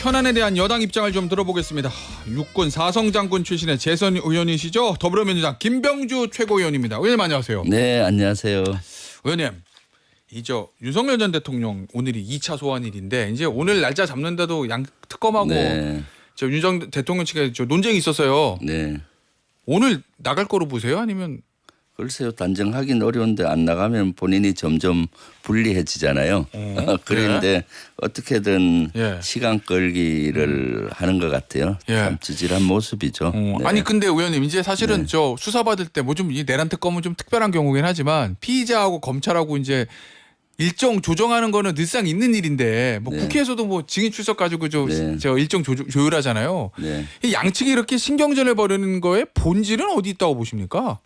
현안에 대한 여당 입장을 좀 들어보겠습니다. 육군 사성장군 출신의 재선 의원이시죠. 더불어민주당 김병주 최고위원입니다. 의원님 안녕하세요. 네, 안녕하세요. 의원님, 윤석열 전 대통령 오늘이 2차 소환일인데 이제 오늘 날짜 잡는데도 양 특검하고 윤 전 대통령 측에 논쟁이 있었어요. 네. 오늘 나갈 거로 보세요? 아니면? 글쎄요, 단정하긴 어려운데 안 나가면 본인이 점점 불리해지잖아요. 그런데 어떻게든 시간 끌기를 하는 것 같아요. 참 지질한 모습이죠. 네. 아니 근데 의원님 이제 사실은 저 수사받을 때 뭐 좀 이 내란 특검은 좀 특별한 경우긴 하지만 피의자하고 검찰하고 이제 일정 조정하는 거는 늘상 있는 일인데 뭐 국회에서도 뭐 증인 출석 가지고 저 일정 조율하잖아요. 이 양측이 이렇게 신경전을 벌이는 거에 본질은 어디 있다고 보십니까?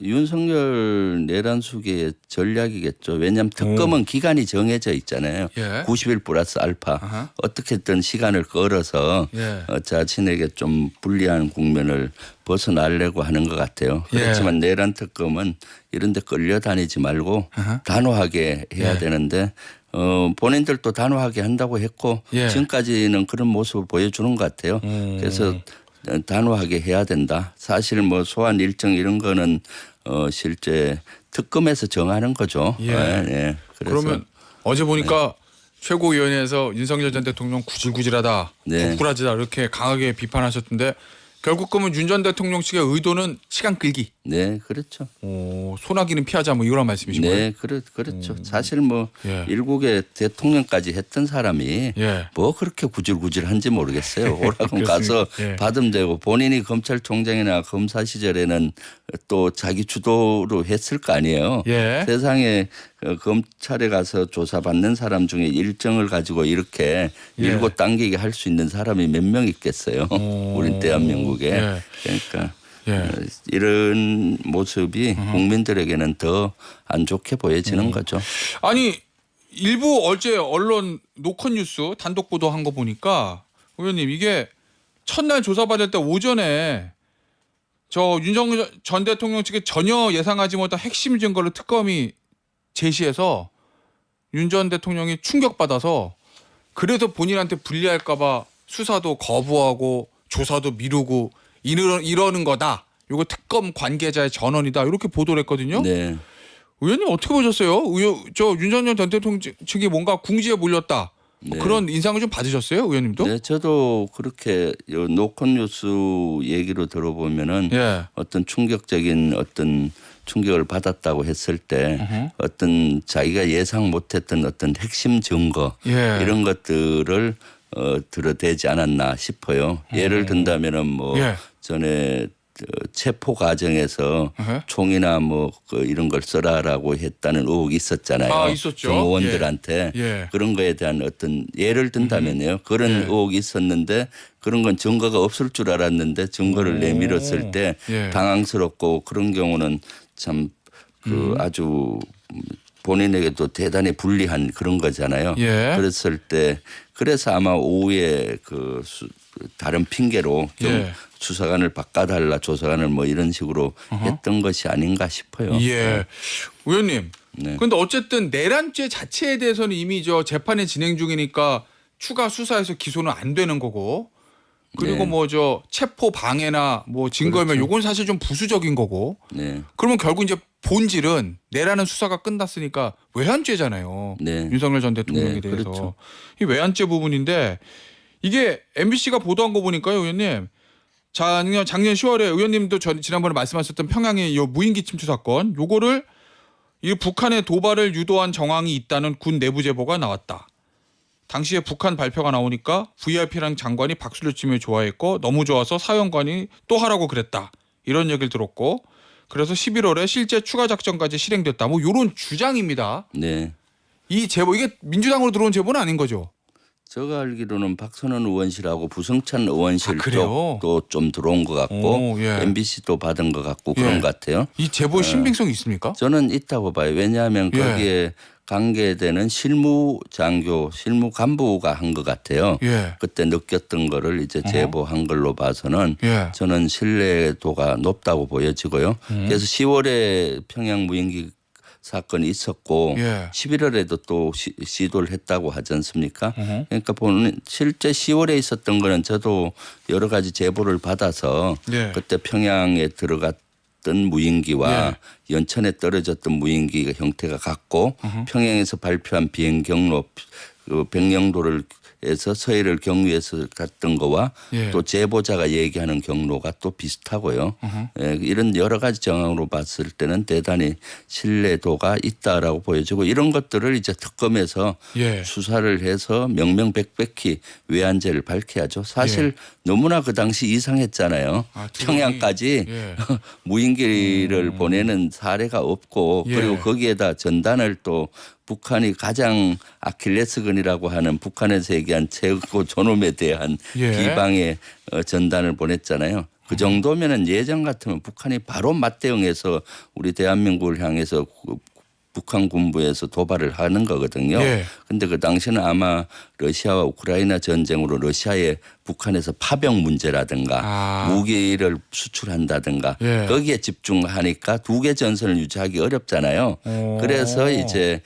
윤석열 내란 수계의 전략이겠죠. 왜냐하면 특검은 기간이 정해져 있잖아요. 90일 플러스 알파. 어떻게든 시간을 끌어서 자신에게 좀 불리한 국면을 벗어나려고 하는 것 같아요. 그렇지만 내란 특검은 이런 데 끌려다니지 말고 단호하게 해야 되는데 본인들도 단호하게 한다고 했고 지금까지는 그런 모습을 보여주는 것 같아요. 그래서 단호하게 해야 된다. 사실 뭐 소환 일정 이런 거는 실제 특검에서 정하는 거죠. 그래서 그러면 어제 보니까 최고위원회에서 윤석열 전 대통령 구질구질하다, 덕후라지다 이렇게 강하게 비판하셨던데 결국 그러면 윤 전 대통령 측의 의도는 시간 끌기. 네, 그렇죠. 소나기는 피하자 뭐 이런 말씀이신 거예요? 네, 그렇죠. 사실 뭐 일국의 대통령까지 했던 사람이 뭐 그렇게 구질구질한지 모르겠어요. 오라고 가서 받으면 되고 본인이 검찰총장이나 검사 시절에는 또 자기 주도로 했을 거 아니에요. 세상에 검찰에 가서 조사받는 사람 중에 일정을 가지고 이렇게 밀고 당기게 할 수 있는 사람이 몇 명 있겠어요. 우리 대한민국에. 그러니까 이런 모습이 국민들에게는 더 안 좋게 보여지는 거죠. 아니 일부 어제 언론 노컷뉴스 단독 보도한 거 보니까 의원님 이게 첫날 조사받을 때 오전에 저 윤석열 전 대통령 측에 전혀 예상하지 못한 핵심 증거를 특검이 제시해서 윤 전 대통령이 충격받아서 그래서 본인한테 불리할까 봐 수사도 거부하고 조사도 미루고 이러는 거다. 이거 특검 관계자의 전언이다. 이렇게 보도를 했거든요. 의원님 어떻게 보셨어요? 저 윤석열 전 대통령 측이 뭔가 궁지에 몰렸다. 그런 인상을 좀 받으셨어요, 의원님도? 네, 저도 그렇게 노컷뉴스 얘기로 들어보면은 어떤 충격적인 어떤 충격을 받았다고 했을 때 어떤 자기가 예상 못했던 어떤 핵심 증거 이런 것들을 들어대지 않았나 싶어요. 예를 든다면은 뭐 전에 체포 과정에서 총이나 뭐 이런 걸 써라라고 했다는 의혹이 있었잖아요. 있었죠. 정의원들한테 그런 거에 대한 어떤 예를 든다면요. 그런 의혹이 있었는데 그런 건 증거가 없을 줄 알았는데 증거를 내밀었을 때 당황스럽고 그런 경우는 참 아주 본인에게도 대단히 불리한 그런 거잖아요. 그랬을 때 그래서 아마 오후에 다른 핑계로 수사관을 바꿔달라 조사관을 뭐 이런 식으로 했던 것이 아닌가 싶어요. 의원님. 그런데 어쨌든 내란죄 자체에 대해서는 이미 재판이 진행 중이니까 추가 수사에서 기소는 안 되는 거고 그리고 뭐 체포 방해나 뭐 증거면 요건 사실 좀 부수적인 거고 그러면 결국 이제 본질은 내라는 수사가 끝났으니까 외환죄잖아요. 윤석열 전 대통령에 대해서. 이 외환죄 부분인데 이게 MBC가 보도한 거 보니까요, 의원님. 작년 10월에 의원님도 지난번에 말씀하셨던 평양의 요 무인기 침투 사건 요거를 이 북한의 도발을 유도한 정황이 있다는 군 내부 제보가 나왔다. 당시에 북한 발표가 나오니까 VIP랑 장관이 박수를 치며 좋아했고 너무 좋아서 사령관이 또 하라고 그랬다. 이런 얘기를 들었고 그래서 11월에 실제 추가 작전까지 실행됐다. 뭐 이런 주장입니다. 이 제보 이게 민주당으로 들어온 제보는 아닌 거죠? 제가 알기로는 박선원 의원실하고 부성찬 의원실 쪽도 좀 들어온 것 같고 MBC도 받은 것 같고 그런 것 같아요. 이 제보의 신빙성이 있습니까? 저는 있다고 봐요. 왜냐하면 거기에 관계되는 실무 간부가 한 것 같아요. 그때 느꼈던 거를 이제 제보한 걸로 봐서는 저는 신뢰도가 높다고 보여지고요. 그래서 10월에 평양 무인기 사건이 있었고 11월에도 또 시도를 했다고 하지 않습니까? 그러니까 보는 실제 10월에 있었던 거는 저도 여러 가지 제보를 받아서 그때 평양에 들어갔던 무인기와 연천에 떨어졌던 무인기 형태가 같고 평양에서 발표한 비행 경로 그 백령도를 에서 서해를 경유해서 갔던 거와 또 제보자가 얘기하는 경로가 또 비슷하고요. 이런 여러 가지 정황으로 봤을 때는 대단히 신뢰도가 있다라고 보여지고 이런 것들을 이제 특검에서 수사를 해서 명명백백히 외환죄를 밝혀야죠. 사실 너무나 그 당시 이상했잖아요. 평양까지 무인기를 보내는 사례가 없고 그리고 거기에다 전단을 또 북한이 가장 아킬레스건이라고 하는 북한에서 얘기한 최고 존엄에 대한 비방의 전단을 보냈잖아요. 그 정도면은 예전 같으면 북한이 바로 맞대응해서 우리 대한민국을 향해서 북한 군부에서 도발을 하는 거거든요. 그런데 그 당시는 아마 러시아와 우크라이나 전쟁으로 러시아의 북한에서 파병 문제라든가 무기를 수출한다든가 거기에 집중하니까 두 개 전선을 유지하기 어렵잖아요. 그래서 이제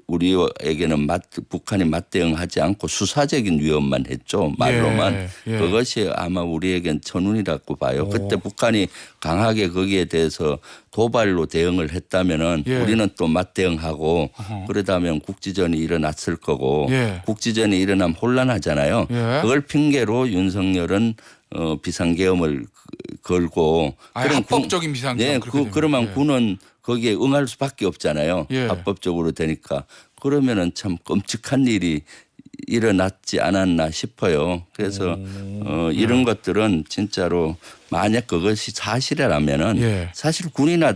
우리에게는 북한이 맞대응하지 않고 수사적인 위협만 했죠. 말로만. 그것이 아마 우리에겐 천운이라고 봐요. 그때 북한이 강하게 거기에 대해서 도발로 대응을 했다면은 우리는 또 맞대응하고 그러다면 국지전이 일어났을 거고 국지전이 일어나면 혼란하잖아요. 그걸 핑계로 윤석열은 비상계엄을 걸고 그런 합법적인 비상계엄. 그러면 군은 거기에 응할 수밖에 없잖아요. 합법적으로 되니까. 그러면은 참 끔찍한 일이 일어났지 않았나 싶어요. 그래서 이런 것들은 진짜로 만약 그것이 사실이라면은 사실 군이나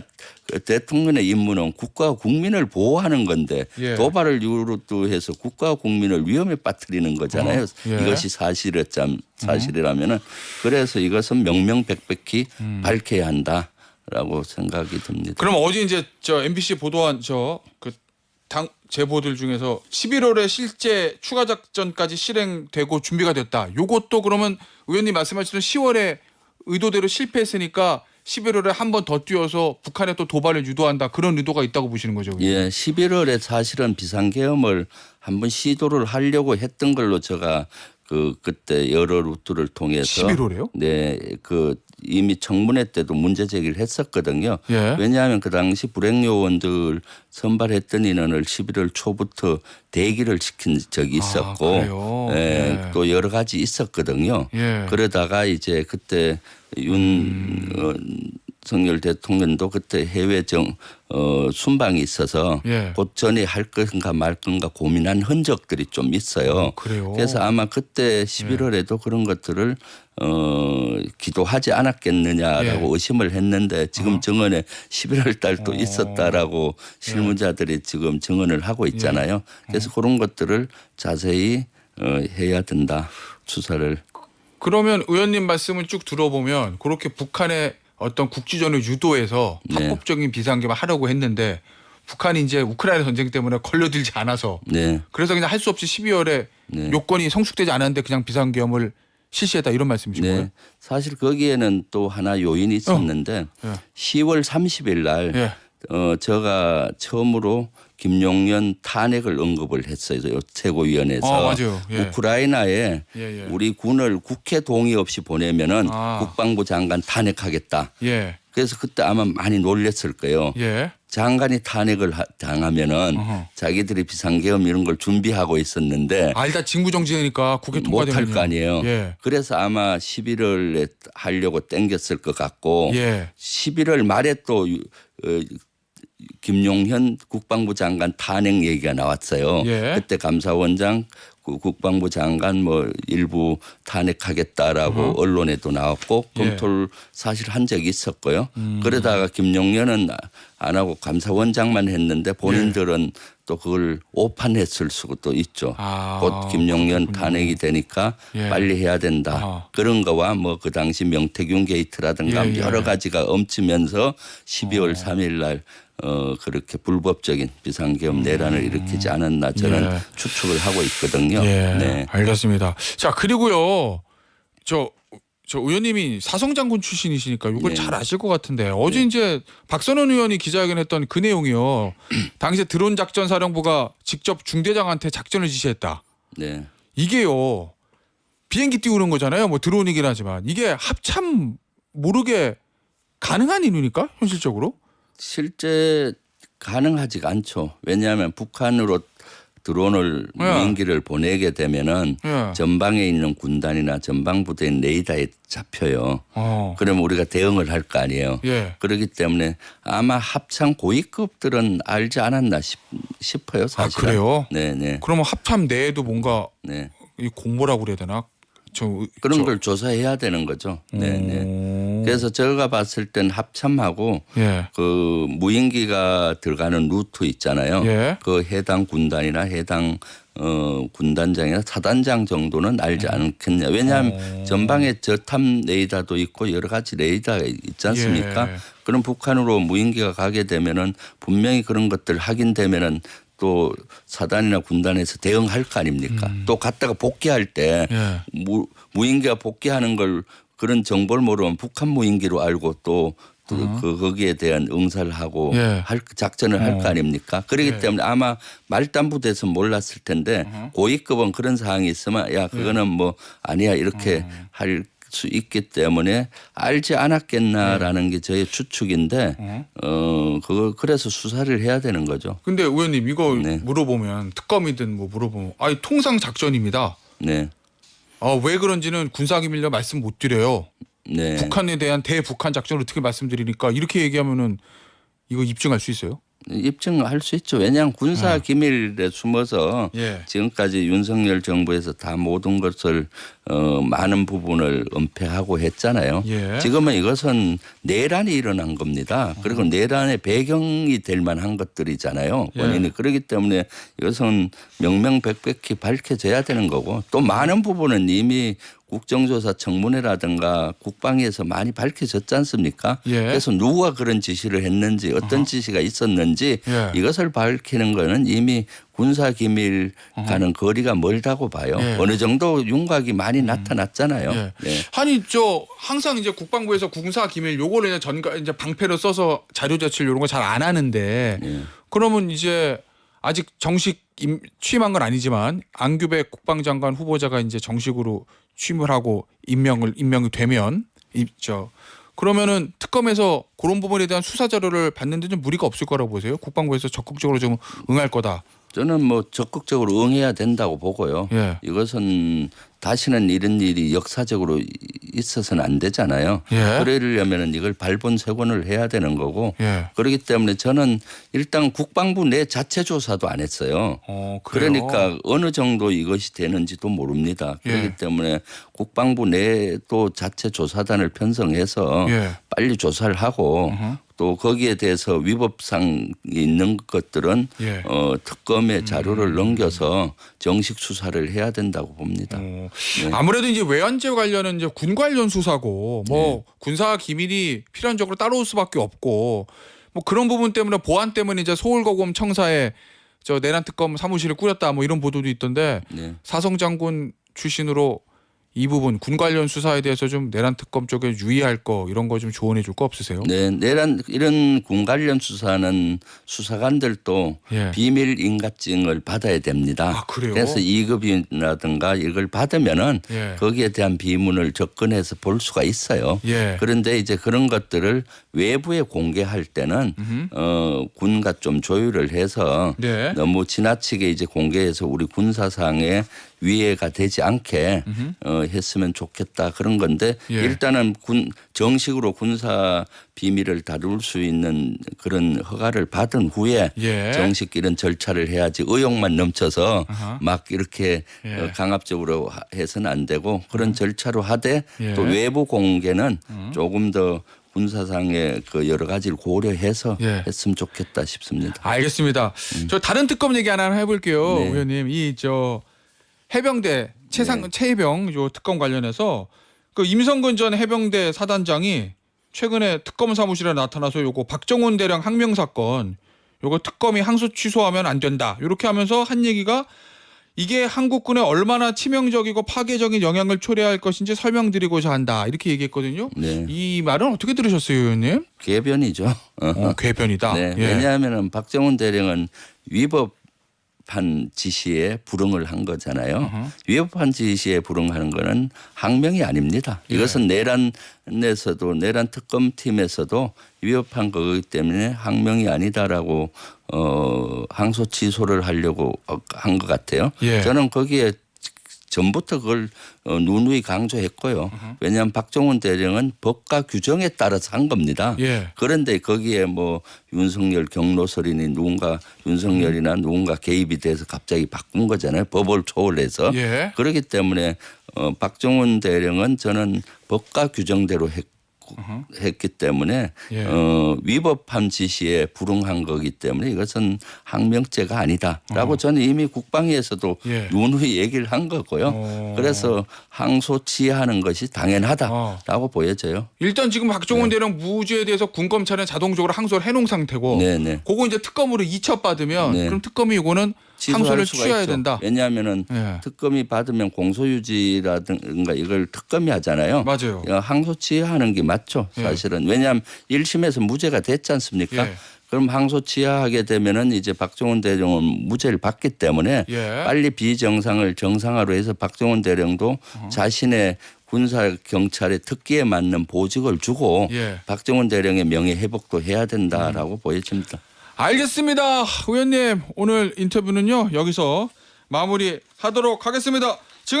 대통령의 임무는 국가와 국민을 보호하는 건데 도발을 이유로 해서 국가와 국민을 위험에 빠뜨리는 거잖아요. 이것이 사실이라면은 그래서 이것은 명명백백히 밝혀야 한다라고 생각이 듭니다. 그럼 어제 이제 저 MBC 보도한 당 제보들 중에서 11월에 실제 추가 작전까지 실행되고 준비가 됐다. 요것도 그러면 의원님 말씀하시던 10월에 의도대로 실패했으니까 11월에 한 번 더 뛰어서 북한에 또 도발을 유도한다. 그런 의도가 있다고 보시는 거죠? 예, 11월에 사실은 비상계엄을 한번 시도를 하려고 했던 걸로 제가 그때 여러 루트를 통해서 11월에요? 네, 이미 청문회 때도 문제 제기를 했었거든요. 왜냐하면 그 당시 불행 요원들 선발했던 인원을 11월 초부터 대기를 시킨 적이 있었고 또 여러 가지 있었거든요. 그러다가 이제 그때 윤석열 대통령도 그때 해외 순방이 있어서 곧 전에 할 건가 말 건가 고민한 흔적들이 좀 있어요. 그래서 아마 그때 11월에도 그런 것들을 기도하지 않았겠느냐라고 의심을 했는데 지금 증언에 11월 달도 있었다라고 실무자들이 지금 증언을 하고 있잖아요. 그래서 그런 것들을 자세히 해야 된다. 수사를. 그러면 의원님 말씀을 쭉 들어보면 그렇게 북한의 어떤 국지전을 유도해서 합법적인 비상계엄을 하려고 했는데 북한이 이제 우크라이나 전쟁 때문에 걸려들지 않아서 그래서 그냥 할 수 없이 12월에 요건이 성숙되지 않았는데 그냥 비상계엄을 실시했다 이런 말씀이신 거예요? 사실 거기에는 또 하나 요인이 있었는데 10월 30일 날 제가 처음으로 김용현 탄핵을 언급을 했어요. 최고위원회에서 우크라이나에 우리 군을 국회 동의 없이 보내면은 국방부 장관 탄핵하겠다. 그래서 그때 아마 많이 놀랬을 거예요. 장관이 탄핵을 당하면은 자기들이 비상계엄 이런 걸 준비하고 있었는데 일단 징구정지니까 국회 통과되면 못할 거 아니에요. 그래서 아마 11월에 하려고 땡겼을 것 같고 11월 말에 또 김용현 국방부 장관 탄핵 얘기가 나왔어요. 그때 감사원장 국방부 장관 일부 탄핵하겠다라고 언론에도 나왔고 검토를 사실 한 적이 있었고요. 그러다가 김용현은 안 하고 감사원장만 했는데 본인들은 또 그걸 오판했을 수도 있죠. 곧 김용현 탄핵이 되니까 빨리 해야 된다. 그런 거와 그 당시 명태균 게이트라든가 여러 가지가 엎치면서 12월 3일 날 그렇게 불법적인 비상계엄 내란을 일으키지 않았나 저는 추측을 하고 있거든요. 알겠습니다. 자, 그리고요. 저 의원님이 사성장군 출신이시니까 이걸 잘 아실 것 같은데 어제 이제 박선원 의원이 기자회견했던 그 내용이요. 당시에 드론 작전 사령부가 직접 중대장한테 작전을 지시했다. 네. 이게요. 비행기 띄우는 거잖아요. 뭐 드론이긴 하지만 이게 합참 모르게 가능한 일입니까? 현실적으로? 실제 가능하지가 않죠. 왜냐하면 북한으로 드론을 무인기를 보내게 되면은 전방에 있는 군단이나 전방 부대의 레이더에 잡혀요. 그러면 우리가 대응을 할 거 아니에요. 그렇기 때문에 아마 합참 고위급들은 알지 않았나 싶어요. 사실. 아 그래요? 네네. 그러면 합참 내에도 뭔가 이 공모라고 그래야 되나? 그런 걸 조사해야 되는 거죠. 네네. 그래서 제가 봤을 땐 합참하고 그 무인기가 들어가는 루트 있잖아요. 그 해당 군단이나 해당 군단장이나 사단장 정도는 알지 않겠냐. 왜냐하면 전방에 저탐 레이더도 있고 여러 가지 레이더가 있지 않습니까? 그럼 북한으로 무인기가 가게 되면은 분명히 그런 것들 확인되면은 또 사단이나 군단에서 대응할 거 아닙니까? 또 갔다가 복귀할 때 무인기가 복귀하는 걸 그런 정보를 모르면 북한 무인기로 알고 또 거기에 대한 응사를 하고 작전을 할 거 아닙니까? 그렇기 때문에 아마 말단부대에서 몰랐을 텐데 고위급은 그런 사항이 있으면 야 그거는 뭐 아니야 이렇게 할 수 있기 때문에 알지 않았겠나라는 게 저의 추측인데 그걸 그래서 수사를 해야 되는 거죠. 근데 의원님 이거 물어보면 특검이든 뭐 물어보면 아니 통상 작전입니다. 네. 왜 그런지는 군사기밀로 말씀 못 드려요. 네. 북한에 대한 대북한 작전을 어떻게 말씀드리니까 이렇게 얘기하면은 이거 입증할 수 있어요? 입증할 수 있죠. 왜냐하면 군사 기밀에 숨어서 지금까지 윤석열 정부에서 다 모든 것을 많은 부분을 은폐하고 했잖아요. 지금은 이것은 내란이 일어난 겁니다. 그리고 내란의 배경이 될 만한 것들이잖아요. 원인이 그렇기 때문에 이것은 명명백백히 밝혀져야 되는 거고 또 많은 부분은 이미 국정조사 청문회라든가 국방위에서 많이 밝혀졌지 않습니까? 그래서 누가 그런 지시를 했는지 어떤 지시가 있었는지 이것을 밝히는 거는 이미 군사기밀과는 거리가 멀다고 봐요. 어느 정도 윤곽이 많이 나타났잖아요. 아니 항상 이제 국방부에서 군사기밀 요거를 이제 방패로 써서 자료 제출 이런 거 잘 안 하는데 그러면 이제 아직 정식 취임한 건 아니지만 안규백 국방장관 후보자가 이제 정식으로 취임을 하고 임명이 되면 그러면은 특검에서 그런 부분에 대한 수사 자료를 받는데 좀 무리가 없을 거라고 보세요? 국방부에서 적극적으로 좀 응할 거다. 저는 뭐 적극적으로 응해야 된다고 보고요. 이것은 다시는 이런 일이 역사적으로 있어서는 안 되잖아요. 그러려면 이걸 발본색원을 해야 되는 거고 그렇기 때문에 저는 일단 국방부 내 자체 조사도 안 했어요. 그러니까 어느 정도 이것이 되는지도 모릅니다. 그렇기 때문에 국방부 내도 자체 조사단을 편성해서 빨리 조사를 하고 또 거기에 대해서 위법상이 있는 것들은 특검의 자료를 넘겨서 정식 수사를 해야 된다고 봅니다. 아무래도 이제 외환죄 관련은 이제 군 관련 수사고 뭐 군사 기밀이 필연적으로 따라올 수밖에 없고 뭐 그런 부분 때문에 보안 때문에 이제 서울고검 청사에 내란 특검 사무실을 꾸렸다 뭐 이런 보도도 있던데 사성 장군 출신으로 이 부분 군 관련 수사에 대해서 좀 내란 특검 쪽에 유의할 거 이런 거 좀 조언해 줄 거 없으세요? 네, 내란 이런 군 관련 수사는 수사관들도 비밀 인가증을 받아야 됩니다. 아, 그래요? 그래서 2급이라든가 이걸 받으면은 거기에 대한 비문을 접근해서 볼 수가 있어요. 그런데 이제 그런 것들을 외부에 공개할 때는 군과 좀 조율을 해서 너무 지나치게 이제 공개해서 우리 군사상에 위해가 되지 않게 했으면 좋겠다 그런 건데 일단은 정식으로 군사 비밀을 다룰 수 있는 그런 허가를 받은 후에 정식 이런 절차를 해야지 의욕만 넘쳐서 막 이렇게 강압적으로 해서는 안 되고 그런 절차로 하되 또 외부 공개는 조금 더 군사상의 그 여러 가지를 고려해서 했으면 좋겠다 싶습니다. 알겠습니다. 저 다른 특검 얘기 하나 해볼게요, 의원님. 해병대 최해병 요 특검 관련해서 그 임성근 전 해병대 사단장이 최근에 특검 사무실에 나타나서 요거 박정훈 대령 항명 사건 요거 특검이 항소 취소하면 안 된다. 이렇게 하면서 한 얘기가 이게 한국군에 얼마나 치명적이고 파괴적인 영향을 초래할 것인지 설명드리고자 한다. 이렇게 얘기했거든요. 네. 이 말은 어떻게 들으셨어요, 의원님? 궤변이죠. 궤변이다. 네. 예. 왜냐하면 박정훈 대령은 위법한 지시에 불응을 한 거잖아요. 위법한 지시에 불응하는 거는 항명이 아닙니다. 이것은 내란에서도 내란 특검팀에서도 위법한 거기 때문에 항명이 아니다라고 항소 취소를 하려고 한 것 같아요. 예. 저는 거기에 전부터 그걸 누누이 강조했고요. 왜냐하면 박정훈 대령은 법과 규정에 따라서 한 겁니다. 예. 그런데 거기에 뭐 윤석열 경로설이니 누군가 윤석열이나 누군가 개입이 돼서 갑자기 바꾼 거잖아요. 법을 초월해서. 예. 그렇기 때문에 박정훈 대령은 저는 법과 규정대로 했기 때문에 예. 위법한 지시에 불응한 거기 때문에 이것은 항명죄가 아니다라고 저는 이미 국방위에서도 예. 누누이 얘기를 한 거고요. 그래서 항소 취하하는 것이 당연하다라고 보여져요. 일단 지금 박정훈 대령 무죄에 대해서 군검찰은 자동적으로 항소를 해놓은 상태고 네네. 그거 이제 특검으로 이첩받으면 네. 그럼 특검이 이거는 취소할 항소를 수가 취해야 있죠. 된다. 왜냐하면은 예. 특검이 받으면 공소유지라든가 이걸 특검이 하잖아요. 맞아요. 항소 취하하는 게 맞죠. 사실은. 왜냐하면 1심에서 무죄가 됐지 않습니까? 예. 그럼 항소 취하하게 되면은 이제 박정훈 대령은 무죄를 받기 때문에 예. 빨리 비정상을 정상화로 해서 박정훈 대령도 자신의 군사 경찰의 특기에 맞는 보직을 주고 예. 박정훈 대령의 명예 회복도 해야 된다라고 보여집니다. 알겠습니다. 의원님 오늘 인터뷰는요 여기서 마무리하도록 하겠습니다.